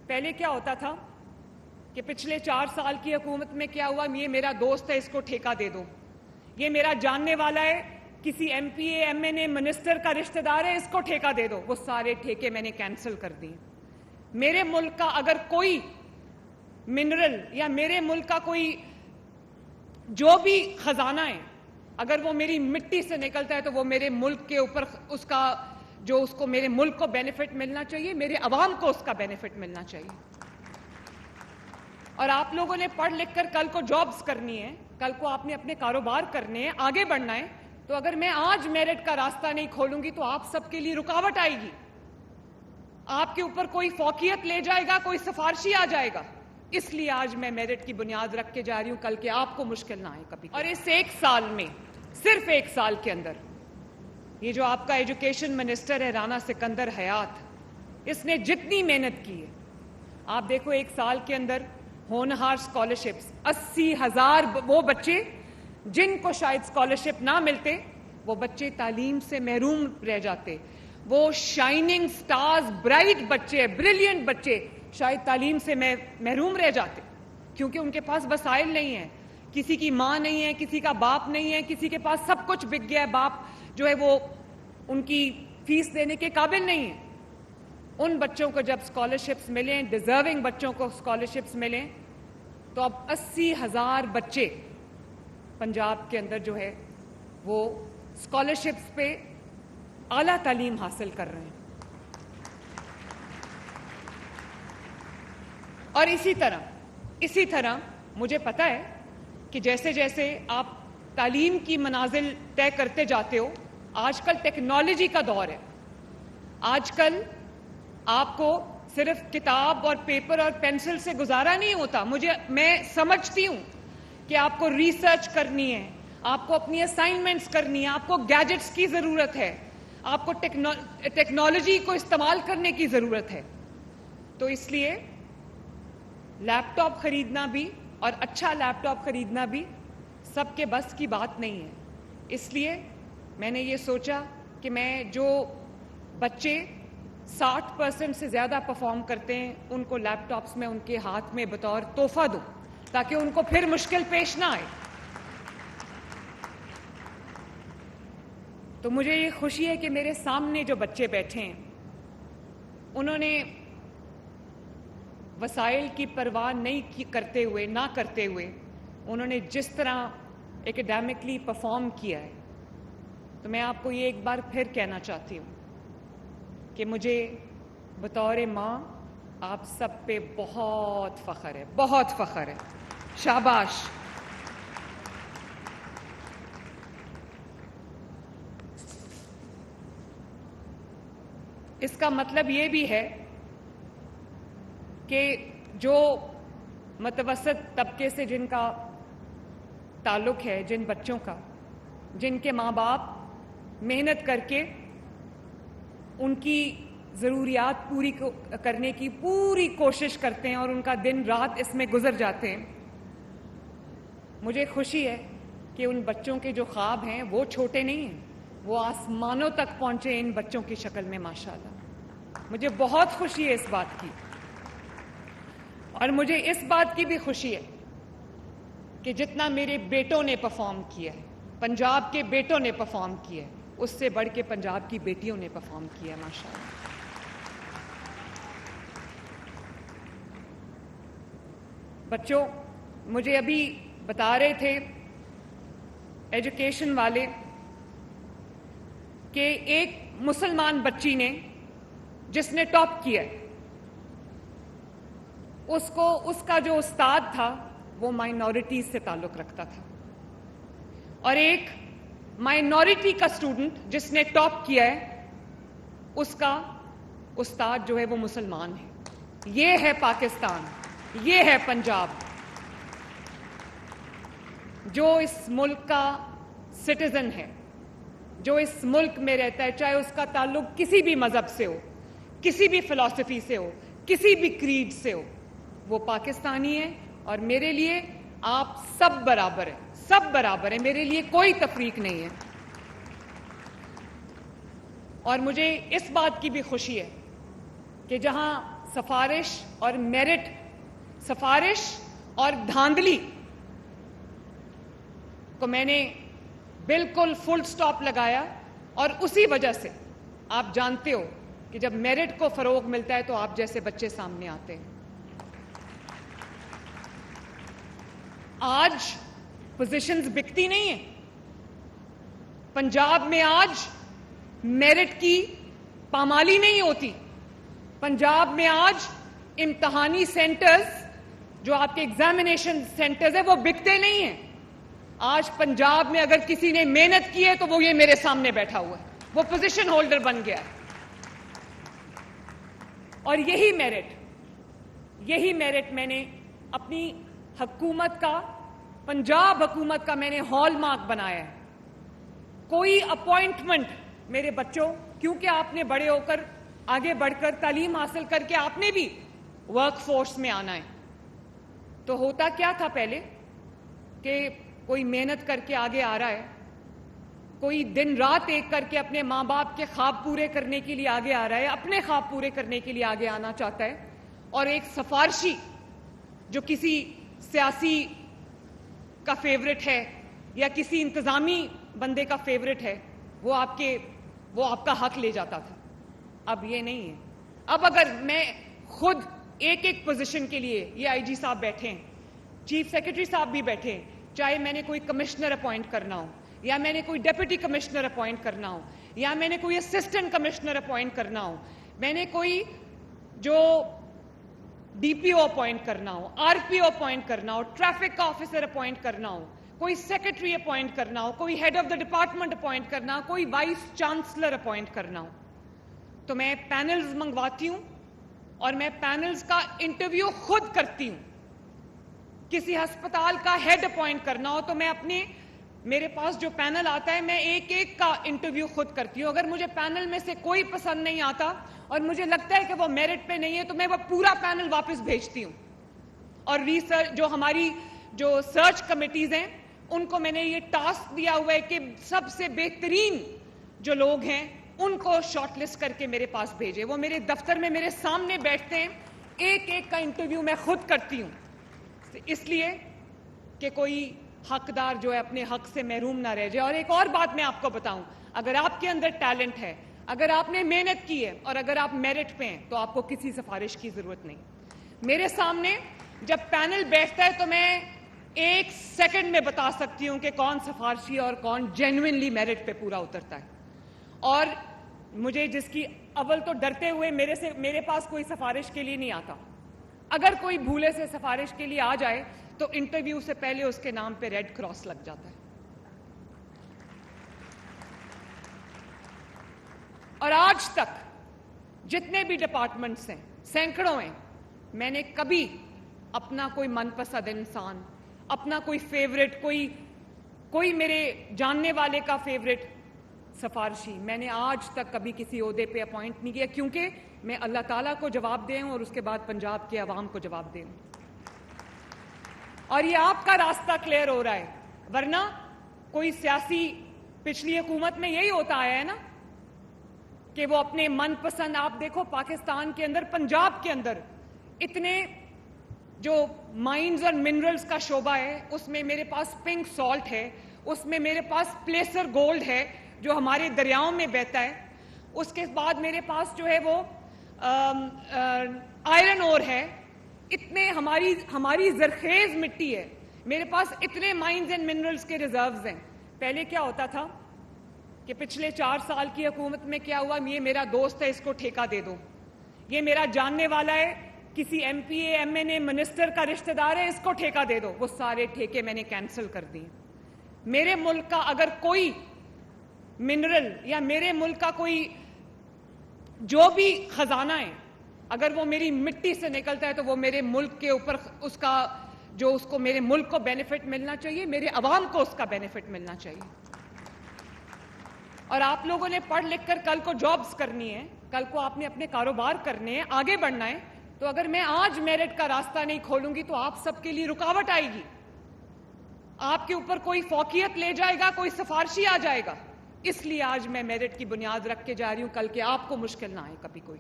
پہلے کیا ہوتا تھا کہ پچھلے 4 سال کی حکومت میں کیا ہوا، یہ میرا دوست ہے اس کو ٹھیکہ دے دو، یہ میرا جاننے والا ہے، کسی M P A M N A minister کا رشتہ دار ہے اس کو ٹھیکہ دے دو. وہ سارے ٹھیکے میں نے کینسل کر دیے. میرے ملک کا اگر کوئی منرل یا میرے ملک کا کوئی جو بھی خزانہ ہے اگر وہ میری مٹی سے نکلتا ہے تو وہ میرے ملک کے اوپر اس کا جو اس کو میرے ملک کو بینیفٹ ملنا چاہیے، میرے عوام کو اس کا بینیفٹ ملنا چاہیے. اور آپ لوگوں نے پڑھ لکھ کر کل کو جابز کرنی ہے، کل کو آپ نے اپنے کاروبار کرنے ہیں، آگے بڑھنا ہے. تو اگر میں آج میرٹ کا راستہ نہیں کھولوں گی تو آپ سب کے لیے رکاوٹ آئے گی. آپ کے اوپر کوئی فوقیت لے جائے گا، کوئی سفارشی آ جائے گا. اس لیے آج میں میرٹ کی بنیاد رکھ کے جا رہی ہوں، کل کے آپ کو مشکل نہ آئے کبھی. اور اس 1 سال میں، صرف 1 سال کے اندر، یہ جو آپ کا ایجوکیشن منسٹر ہے رانا سکندر حیات، اس نے جتنی محنت کی ہے، آپ دیکھو 1 سال کے اندر ہونہار اسکالرشپس 80,000 وہ بچے جن کو شاید اسکالرشپ نہ ملتے، وہ بچے تعلیم سے محروم رہ جاتے. وہ شائننگ سٹارز، برائٹ بچے، بریلینٹ بچے شاید تعلیم سے محروم رہ جاتے کیونکہ ان کے پاس وسائل نہیں ہیں. کسی کی ماں نہیں ہے، کسی کا باپ نہیں ہے، کسی کے پاس سب کچھ بک گیا ہے، باپ جو ہے وہ ان کی فیس دینے کے قابل نہیں ہے. ان بچوں کو جب اسکالرشپس ملیں، ڈیزرونگ بچوں کو اسکالرشپس ملیں، تو اب 80,000 بچے پنجاب کے اندر جو ہے وہ اسکالرشپس پہ اعلیٰ تعلیم حاصل کر رہے ہیں. اور اسی طرح مجھے پتہ ہے کہ جیسے جیسے آپ تعلیم کی منازل طے کرتے جاتے ہو، آج کل ٹیکنالوجی کا دور ہے. آج کل آپ کو صرف کتاب اور پیپر اور پینسل سے گزارا نہیں ہوتا. میں سمجھتی ہوں کہ آپ کو ریسرچ کرنی ہے، آپ کو اپنی اسائنمنٹس کرنی ہے، آپ کو گیجٹس کی ضرورت ہے، آپ کو ٹیکنالوجی کو استعمال کرنے کی ضرورت ہے. تو اس لیے لیپ ٹاپ خریدنا بھی اور اچھا لیپ ٹاپ خریدنا بھی سب کے بس کی بات نہیں ہے. اس لیے میں نے یہ سوچا کہ میں جو بچے 60% سے زیادہ پرفارم کرتے ہیں ان کو لیپ ٹاپس میں ان کے ہاتھ میں بطور تحفہ دوں تاکہ ان کو پھر مشکل پیش نہ آئے. تو مجھے یہ خوشی ہے کہ میرے سامنے جو بچے بیٹھے ہیں انہوں نے وسائل کی پرواہ نہیں کرتے ہوئے انہوں نے جس طرح ایکڈیمکلی پرفارم کیا ہے، تو میں آپ کو یہ ایک بار پھر کہنا چاہتی ہوں کہ مجھے بطور ماں آپ سب پہ بہت فخر ہے، بہت فخر ہے. شاباش. اس کا مطلب یہ بھی ہے کہ جو متوسط طبقے سے جن کا تعلق ہے، جن بچوں کا، جن کے ماں باپ محنت کر کے ان کی ضروریات پوری کرنے کی پوری کوشش کرتے ہیں اور ان کا دن رات اس میں گزر جاتے ہیں، مجھے خوشی ہے کہ ان بچوں کے جو خواب ہیں وہ چھوٹے نہیں ہیں، وہ آسمانوں تک پہنچے ان بچوں کی شکل میں. ماشاءاللہ مجھے بہت خوشی ہے اس بات کی. اور مجھے اس بات کی بھی خوشی ہے کہ جتنا میرے بیٹوں نے پرفارم کیا ہے، پنجاب کے بیٹوں نے پرفارم کیا ہے، اس سے بڑھ کے پنجاب کی بیٹیوں نے پرفارم کیا ہے. ماشاءاللہ. بچوں، مجھے ابھی بتا رہے تھے ایجوکیشن والے کہ ایک مسلمان بچی نے جس نے ٹاپ کیا، اس کا جو استاد تھا وہ مائنورٹیز سے تعلق رکھتا تھا، اور ایک مائنورٹی کا اسٹوڈنٹ جس نے ٹاپ کیا ہے اس کا استاد جو ہے وہ مسلمان ہے. یہ ہے پاکستان، یہ ہے پنجاب، جو اس ملک کا سٹیزن ہے، جو اس ملک میں رہتا ہے، چاہے اس کا تعلق کسی بھی مذہب سے ہو، کسی بھی فلسفی سے ہو، کسی بھی کریڈ سے ہو، وہ پاکستانی ہے. اور میرے لیے آپ سب برابر ہیں، سب برابر ہیں، میرے لیے کوئی تفریق نہیں ہے. اور مجھے اس بات کی بھی خوشی ہے کہ جہاں سفارش اور میرٹ، سفارش اور دھاندلی کو میں نے بالکل فل سٹاپ لگایا، اور اسی وجہ سے آپ جانتے ہو کہ جب میرٹ کو فروغ ملتا ہے تو آپ جیسے بچے سامنے آتے ہیں۔ آج پوزیشنز بکتی نہیں ہیں۔ پنجاب میں آج میرٹ کی پامالی نہیں ہوتی۔ پنجاب میں آج امتحانی سینٹرز جو آپ کے ایگزامینیشن سینٹرز ہیں وہ بکتے نہیں ہیں۔ آج پنجاب میں اگر کسی نے محنت کی ہے تو وہ یہ میرے سامنے بیٹھا ہوا ہے، وہ پوزیشن ہولڈر بن گیا ہے۔ اور یہی میرٹ میں نے اپنی حکومت کا، پنجاب حکومت کا میں نے ہال مارک بنایا ہے۔ کوئی اپوائنٹمنٹ میرے بچوں، کیونکہ آپ نے بڑے ہو کر آگے بڑھ کر تعلیم حاصل کر کے آپ نے بھی ورک فورس میں آنا ہے، تو ہوتا کیا تھا پہلے کہ کوئی محنت کر کے آگے آ رہا ہے، کوئی دن رات ایک کر کے اپنے ماں باپ کے خواب پورے کرنے کے لیے آگے آ رہا ہے، اپنے خواب پورے کرنے کے لیے آگے آنا چاہتا ہے، اور ایک سفارشی جو کسی سیاسی کا فیورٹ ہے یا کسی انتظامی بندے کا فیورٹ ہے، وہ آپ کا حق لے جاتا تھا۔ اب یہ نہیں ہے۔ اب اگر میں خود ایک پوزیشن کے لیے، یہ آئی جی صاحب بیٹھے ہیں، چیف سیکرٹری صاحب بھی بیٹھے ہیں، چاہے میں نے کوئی کمشنر اپوائنٹ کرنا ہو، یا میں نے کوئی ڈیپٹی کمشنر اپوائنٹ کرنا ہو، یا میں نے کوئی اسسٹنٹ کمشنر اپوائنٹ کرنا ہو، میں نے کوئی جو ڈی پی او اپوائنٹ کرنا ہو، آر پی او اپوائنٹ کرنا ہو، ٹریفک کا آفیسر اپوائنٹ کرنا ہو، کوئی سیکرٹری اپوائنٹ کرنا ہو، کوئی head of the department appoint کرنا ہو، کوئی وائس چانسلر اپوائنٹ کرنا ہو، تو میں پینلز منگواتی ہوں اور میں پینلز کا انٹرویو خود کرتی ہوں۔ کسی ہسپتال کا ہیڈ اپوائنٹ کرنا ہو تو میرے پاس جو پینل آتا ہے میں ایک کا انٹرویو خود کرتی ہوں۔ اگر مجھے پینل میں سے کوئی پسند نہیں آتا اور مجھے لگتا ہے کہ وہ میرٹ پہ نہیں ہے تو میں وہ پورا پینل واپس بھیجتی ہوں، اور ریسرچ جو ہماری جو سرچ کمیٹیز ہیں ان کو میں نے یہ ٹاسک دیا ہوا ہے کہ سب سے بہترین جو لوگ ہیں ان کو شارٹ لسٹ کر کے میرے پاس بھیجے۔ وہ میرے دفتر میں میرے سامنے بیٹھتے ہیں، ایک کا انٹرویو میں خود کرتی ہوں، اس لیے کہ کوئی حقدار جو ہے اپنے حق سے محروم نہ رہ جائے۔ اور ایک اور بات میں آپ کو بتاؤں، اگر آپ کے اندر ٹیلنٹ ہے، اگر آپ نے محنت کی ہے اور اگر آپ میرٹ پہ ہیں تو آپ کو کسی سفارش کی ضرورت نہیں۔ میرے سامنے جب پینل بیٹھتا ہے تو میں 1 سیکنڈ میں بتا سکتی ہوں کہ کون سفارشی اور کون جینوئنلی میرٹ پہ پورا اترتا ہے۔ اور مجھے جس کی اول تو ڈرتے ہوئے میرے پاس کوئی سفارش کے لیے نہیں آتا۔ اگر کوئی بھولے سے سفارش کے لیے آ جائے تو انٹرویو سے پہلے اس کے نام پہ ریڈ کراس لگ جاتا ہے۔ اور آج تک جتنے بھی ڈپارٹمنٹس ہیں، سینکڑوں ہیں، میں نے کبھی اپنا کوئی من پسند انسان، اپنا کوئی فیورٹ، کوئی میرے جاننے والے کا فیورٹ سفارشی میں نے آج تک کبھی کسی عہدے پہ اپوائنٹ نہیں کیا، کیونکہ میں اللہ تعالیٰ کو جواب دے ہوں اور اس کے بعد پنجاب کے عوام کو جواب دے ہوں۔ اور یہ آپ کا راستہ کلیئر ہو رہا ہے، ورنہ کوئی سیاسی پچھلی حکومت میں یہی ہوتا آیا ہے نا کہ وہ اپنے من پسند، آپ دیکھو پاکستان کے اندر، پنجاب کے اندر اتنے جو مائنز اور منرلز کا شعبہ ہے، اس میں میرے پاس پنک سالٹ ہے، اس میں میرے پاس پلیسر گولڈ ہے جو ہمارے دریاؤں میں بہتا ہے، اس کے بعد میرے پاس جو ہے وہ آئرن اور ہے، اتنے ہماری زرخیز مٹی ہے، میرے پاس اتنے مائنز اینڈ منرلز کے ریزروز ہیں۔ پہلے کیا ہوتا تھا کہ پچھلے 4 سال کی حکومت میں کیا ہوا، یہ میرا دوست ہے اس کو ٹھیکہ دے دو، یہ میرا جاننے والا ہے، کسی M P A M N A minister کا رشتہ دار ہے، اس کو ٹھیکہ دے دو۔ وہ سارے ٹھیکے میں نے کینسل کر دیے۔ میرے ملک کا اگر کوئی منرل یا میرے ملک کا کوئی جو بھی خزانہ ہے، اگر وہ میری مٹی سے نکلتا ہے تو وہ میرے ملک کے اوپر اس کو میرے ملک کو بینیفٹ ملنا چاہیے، میرے عوام کو اس کا بینیفٹ ملنا چاہیے۔ اور آپ لوگوں نے پڑھ لکھ کر کل کو جابز کرنی ہے، کل کو آپ نے اپنے کاروبار کرنے ہیں، آگے بڑھنا ہے، تو اگر میں آج میرٹ کا راستہ نہیں کھولوں گی تو آپ سب کے لیے رکاوٹ آئے گی، آپ کے اوپر کوئی فوقیت لے جائے گا، کوئی سفارشی آ جائے گا۔ اس لیے آج میں میرٹ کی بنیاد رکھ کے جا رہی ہوں، کل کے آپ کو مشکل نہ آئے کبھی کوئی۔